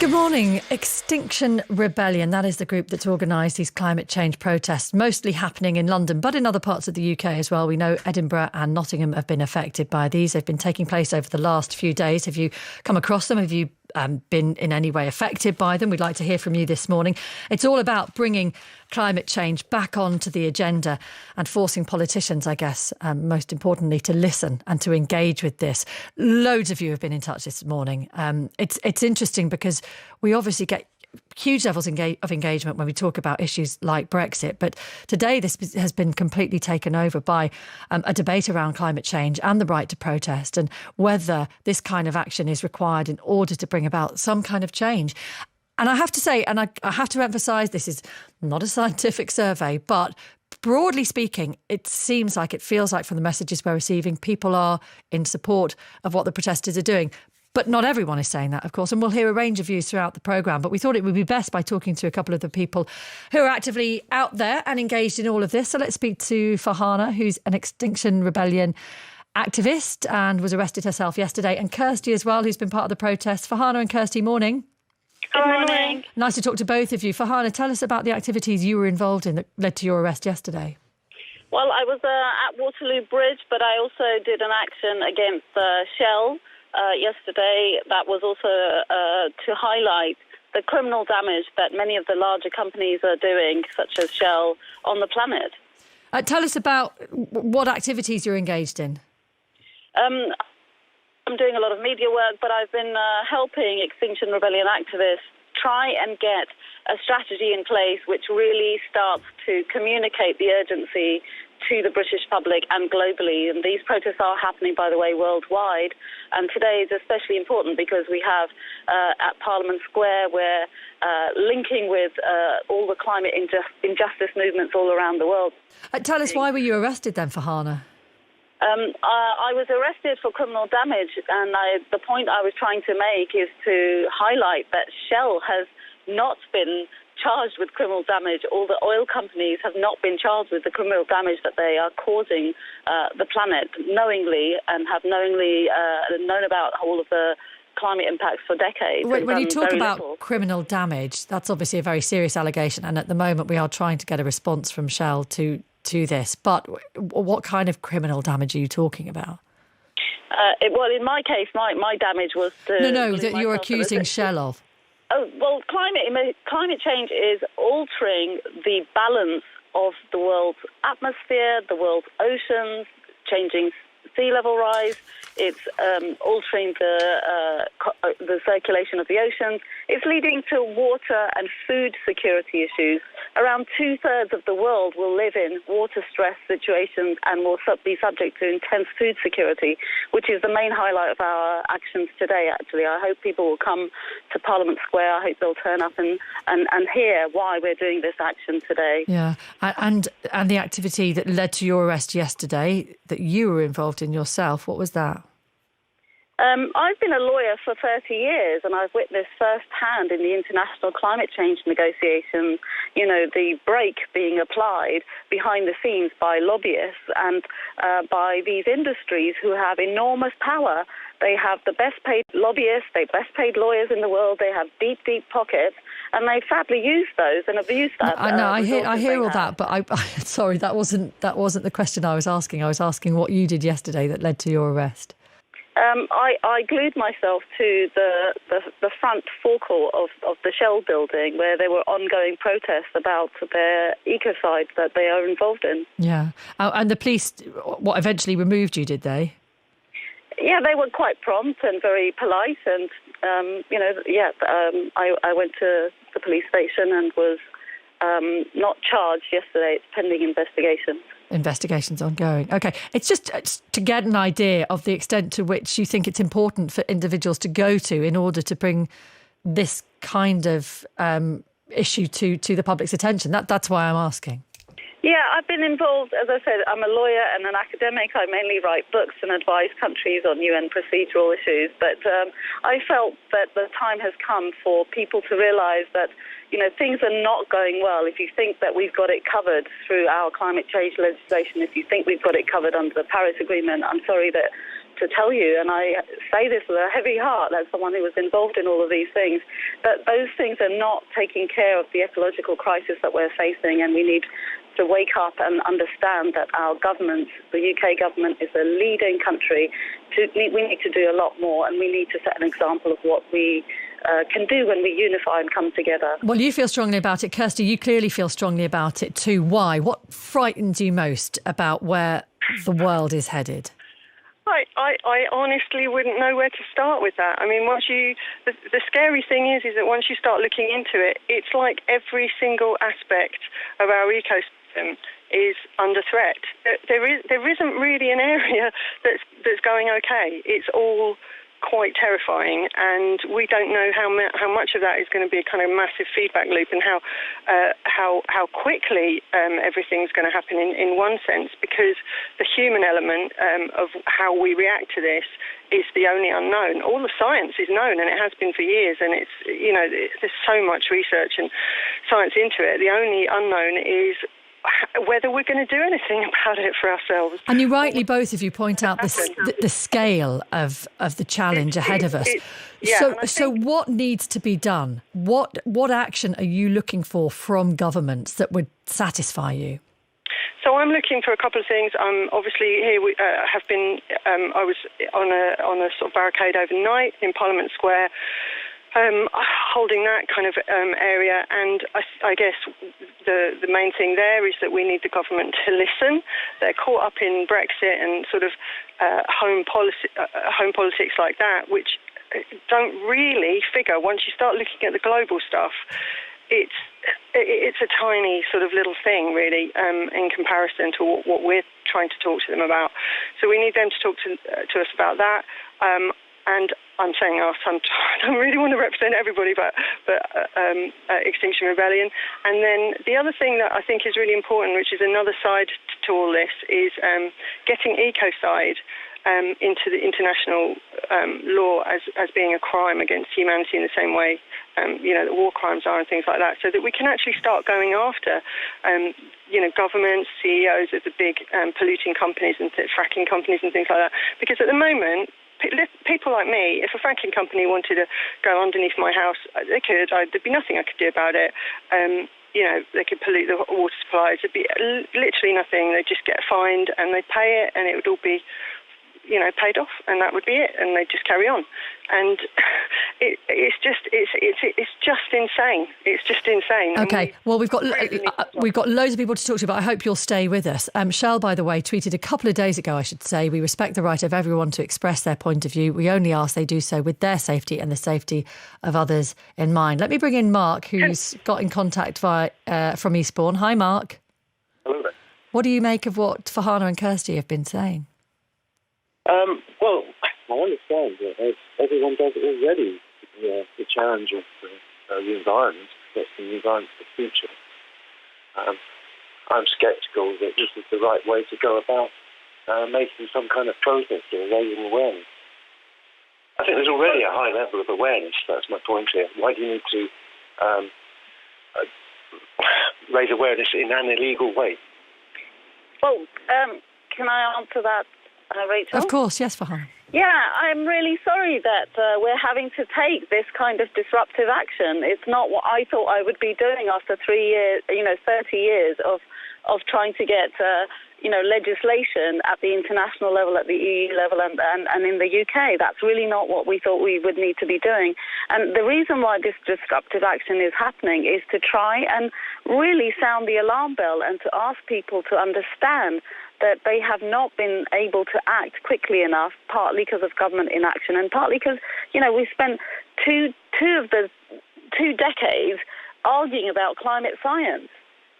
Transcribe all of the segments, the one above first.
Good morning. Extinction Rebellion, that is the group that's organised these climate change protests, mostly happening in London, but in other parts of the UK as well. We know Edinburgh and Nottingham have been affected by these. They've been taking place over the last few days. Have you come across them? Have you been in any way affected by them? We'd like to hear from you this morning. It's all about bringing climate change back onto the agenda and forcing politicians, I guess, most importantly, to listen and to engage with this. Loads of you have been in touch this morning. It's interesting because we obviously get huge levels of engagement when we talk about issues like Brexit. But today this has been completely taken over by a debate around climate change and the right to protest and whether this kind of action is required in order to bring about some kind of change. And I have to say, and I have to emphasise, this is not a scientific survey, but broadly speaking, it feels like from the messages we're receiving, people are in support of what the protesters are doing. But not everyone is saying that, of course, and we'll hear a range of views throughout the programme. But we thought it would be best by talking to a couple of the people who are actively out there and engaged in all of this. So let's speak to Farhana, who's an Extinction Rebellion activist and was arrested herself yesterday, and Kirsty as well, who's been part of the protest. Farhana and Kirsty, morning. Good morning. Nice to talk to both of you. Farhana, tell us about the activities you were involved in that led to your arrest yesterday. Well, I was at Waterloo Bridge, but I also did an action against Shell yesterday. That was also to highlight the criminal damage that many of the larger companies are doing, such as Shell, on the planet. Tell us about what activities you're engaged in. I'm doing a lot of media work, but I've been helping Extinction Rebellion activists try and get a strategy in place which really starts to communicate the urgency to the British public and globally. And these protests are happening, by the way, worldwide. And today is especially important because we have at Parliament Square, we're linking with all the climate injustice movements all around the world. Tell us, why were you arrested then, Farhana? I was arrested for criminal damage, and the point I was trying to make is to highlight that Shell has not been charged with criminal damage. All the oil companies have not been charged with the criminal damage that they are causing the planet knowingly, and have knowingly known about all of the climate impacts for decades. When you talk about criminal damage, that's obviously a very serious allegation, and at the moment we are trying to get a response from Shell to this. But what kind of criminal damage are you talking about? Well, in my case, my damage was that you're accusing Shell of. Oh, well, climate change is altering the balance of the world's atmosphere, the world's oceans, changing sea level rise. It's altering the circulation of the oceans. It's leading to water and food security issues. Around 2/3 of the world will live in water stress situations and will be subject to intense food security, which is the main highlight of our actions today, actually. I hope people will come to Parliament Square. I hope they'll turn up and hear why we're doing this action today. Yeah, and the activity that led to your arrest yesterday, that you were involved in yourself, what was that? I've been a lawyer for 30 years, and I've witnessed firsthand in the international climate change negotiations, the brake being applied behind the scenes by lobbyists and by these industries who have enormous power. They have the best paid lobbyists, the best paid lawyers in the world. They have deep, deep pockets, and they sadly use those and abuse that. I know, I hear all that, but I sorry, that wasn't the question I was asking. I was asking what you did yesterday that led to your arrest. I glued myself to the front forecourt of the Shell building, where there were ongoing protests about their ecocide that they are involved in. Yeah. And the police, eventually removed you, did they? Yeah, they were quite prompt and very polite, and I went to the police station and was not charged yesterday. It's pending investigation. Investigation's ongoing. OK. It's just to get an idea of the extent to which you think it's important for individuals to go to in order to bring this kind of issue to the public's attention. That's why I'm asking. Yeah, I've been involved. As I said, I'm a lawyer and an academic. I mainly write books and advise countries on UN procedural issues. But I felt that the time has come for people to realise that, things are not going well. If you think that we've got it covered through our climate change legislation, if you think we've got it covered under the Paris Agreement, I'm sorry to to tell you, and I say this with a heavy heart as someone who was involved in all of these things, that those things are not taking care of the ecological crisis that we're facing, and we need to wake up and understand that our government, the UK government, is a leading country. We need to do a lot more, and we need to set an example of what we can do when we unify and come together. Well, you feel strongly about it. Kirsty, you clearly feel strongly about it too. Why? What frightens you most about where the world is headed? I honestly wouldn't know where to start with that. I mean, the scary thing is that once you start looking into it, it's like every single aspect of our ecosystem is under threat. There isn't really an area that's going okay. It's all quite terrifying, and we don't know how much of that is going to be a kind of massive feedback loop, and how quickly everything's going to happen in one sense, because the human element of how we react to this is the only unknown. All the science is known, and it has been for years, and it's, there's so much research and science into it. The only unknown is whether we're going to do anything about it for ourselves. And you rightly, both of you, point out the scale of the challenge ahead of us. So what needs to be done? What action are you looking for from governments that would satisfy you? So I'm looking for a couple of things. Obviously here we have been. I was on a sort of barricade overnight in Parliament Square, holding that kind of area, and I guess the main thing there is that we need the government to listen. They're caught up in Brexit and sort of home politics like that, which don't really figure. Once you start looking at the global stuff, it's a tiny sort of little thing, really, in comparison to what we're trying to talk to them about. So we need them to talk to us about that. And I'm saying us, I don't really want to represent everybody, but Extinction Rebellion. And then the other thing that I think is really important, which is another side to all this, is getting ecocide into the international law as being a crime against humanity in the same way, that war crimes are and things like that, so that we can actually start going after, governments, CEOs of the big polluting companies and fracking companies and things like that. Because at the moment, people like me, if a fracking company wanted to go underneath my house, they could. There'd be nothing I could do about it. They could pollute the water supplies. There'd be literally nothing. They'd just get fined and they'd pay it, and it would all be, paid off, and that would be it. And they'd just carry on. And it's just insane. It's just insane. Okay. Well, we've got loads of people to talk to, but I hope you'll stay with us. Shell, by the way, tweeted a couple of days ago, I should say, we respect the right of everyone to express their point of view. We only ask they do so with their safety and the safety of others in mind. Let me bring in Mark, who's got in contact from Eastbourne. Hi, Mark. Hello there. What do you make of what Farhana and Kirsty have been saying? Well, I understand that everyone does it already. The challenge of the environment, protecting the environment for the future. I'm sceptical that this is the right way to go about making some kind of protest or raising awareness. I think there's already a high level of awareness. That's my point here. Why do you need to raise awareness in an illegal way? Well, can I answer that, Rachel? Of course, yes, Farhana. Yeah, I'm really sorry that we're having to take this kind of disruptive action. It's not what I thought I would be doing after 3 years, 30 years of trying to get, legislation at the international level, at the EU level, and in the UK. That's really not what we thought we would need to be doing. And the reason why this disruptive action is happening is to try and really sound the alarm bell and to ask people to understand that they have not been able to act quickly enough, partly because of government inaction and partly because, we spent two decades arguing about climate science.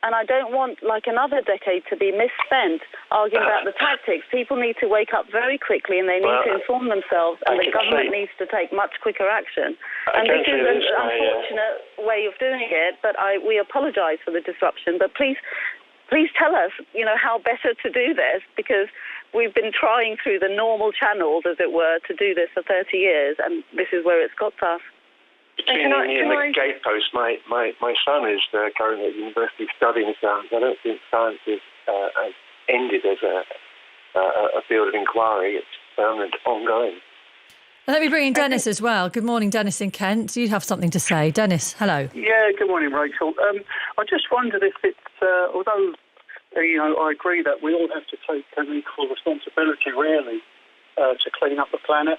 And I don't want, another decade to be misspent arguing about the tactics. People need to wake up very quickly, and they need to inform themselves, and the government needs to take much quicker action. And this is an unfortunate way of doing it, but we apologise for the disruption. But please tell us, how better to do this, because we've been trying through the normal channels, as it were, to do this for 30 years, and this is where it's got to us. Between me and the gatepost, my son is currently at university studying science. I don't think science has ended as a field of inquiry. experiment ongoing. Let me bring in Dennis as well. Good morning, Dennis in Kent. You have something to say. Dennis, hello. Yeah, good morning, Rachel. I just wondered if it's, although, I agree that we all have to take an equal responsibility, really, to clean up the planet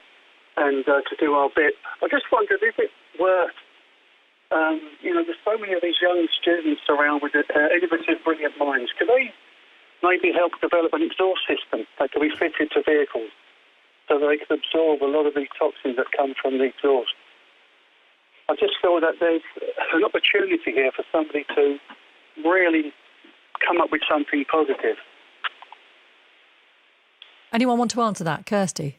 and to do our bit. I just wondered if it's worth, there's so many of these young students around with innovative, brilliant minds. Could they maybe help develop an exhaust system that could be fitted to vehicles so that they can absorb a lot of these toxins that come from the exhaust? I just feel that there's an opportunity here for somebody to really come up with something positive. Anyone want to answer that? Kirsty?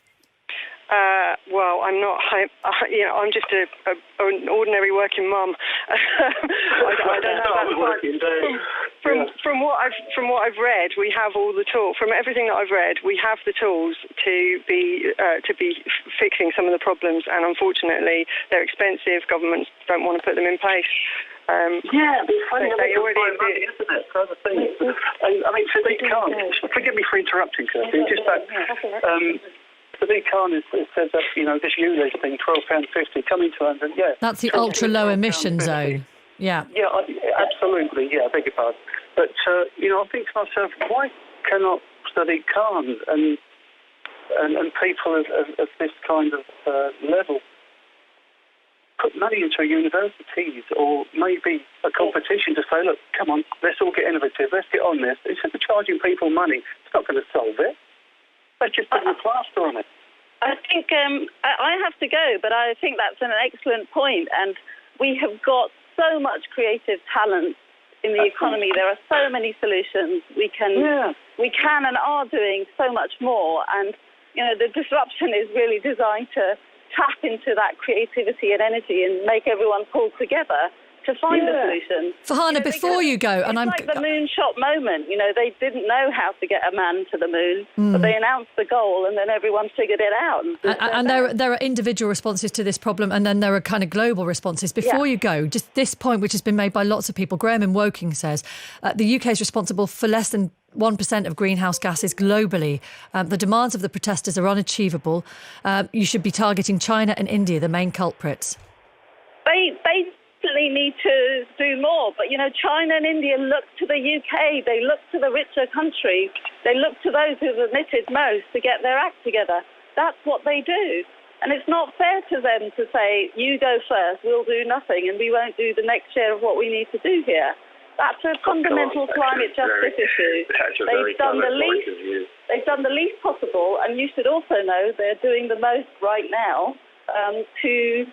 Well, I'm not. I'm just an ordinary working mum. I don't know. From what I've read, we have all the tools. From everything that I've read, we have the tools to be fixing some of the problems. And unfortunately, they're expensive. Governments don't want to put them in place. It's funny. They already do. Money, isn't it? For other things. Sadiq Khan. Forgive me for interrupting, Kirsty. Just that. Sadiq Khan has said that, this ULEZ thing, £12.50, coming to London, yeah. That's the ultra-low emission zone. Yeah. Yeah, absolutely, yeah, I beg your pardon. But, I think to myself, why cannot Sadiq Khan and people of this kind of level put money into universities or maybe a competition to say, look, come on, let's all get innovative, let's get on this. Instead of charging people money, it's not going to solve it. Let's just put a plaster on it. I think I have to go, but I think that's an excellent point. And we have got so much creative talent in the economy. There are so many solutions. We can and are doing so much more. And, the disruption is really designed to tap into that creativity and energy and make everyone pull together to find a solution. Farhana, before you go, and it's like the moonshot moment. They didn't know how to get a man to the moon, but they announced the goal, and then everyone figured it out. And there are individual responses to this problem, and then there are kind of global responses. Before you go, just this point, which has been made by lots of people. Graham in Woking says the UK is responsible for less than 1% of greenhouse gases globally. The demands of the protesters are unachievable. You should be targeting China and India, the main culprits. They need to do more, but China and India look to the UK, they look to the richer countries, they look to those who've emitted most to get their act together. That's what they do, and it's not fair to them to say, you go first, we'll do nothing, and we won't do the next share of what we need to do here. That's a fundamental climate justice issue. They've done the least possible, and you should also know they're doing the most right now to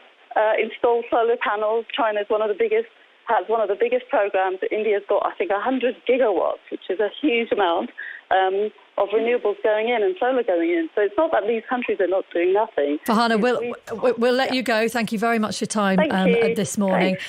install solar panels. China's has one of the biggest programs. India's got, I think, 100 gigawatts, which is a huge amount of renewables going in and solar going in. So it's not that these countries are not doing nothing. Farhana, we'll let you go. Thank you very much for your time this morning. Thanks.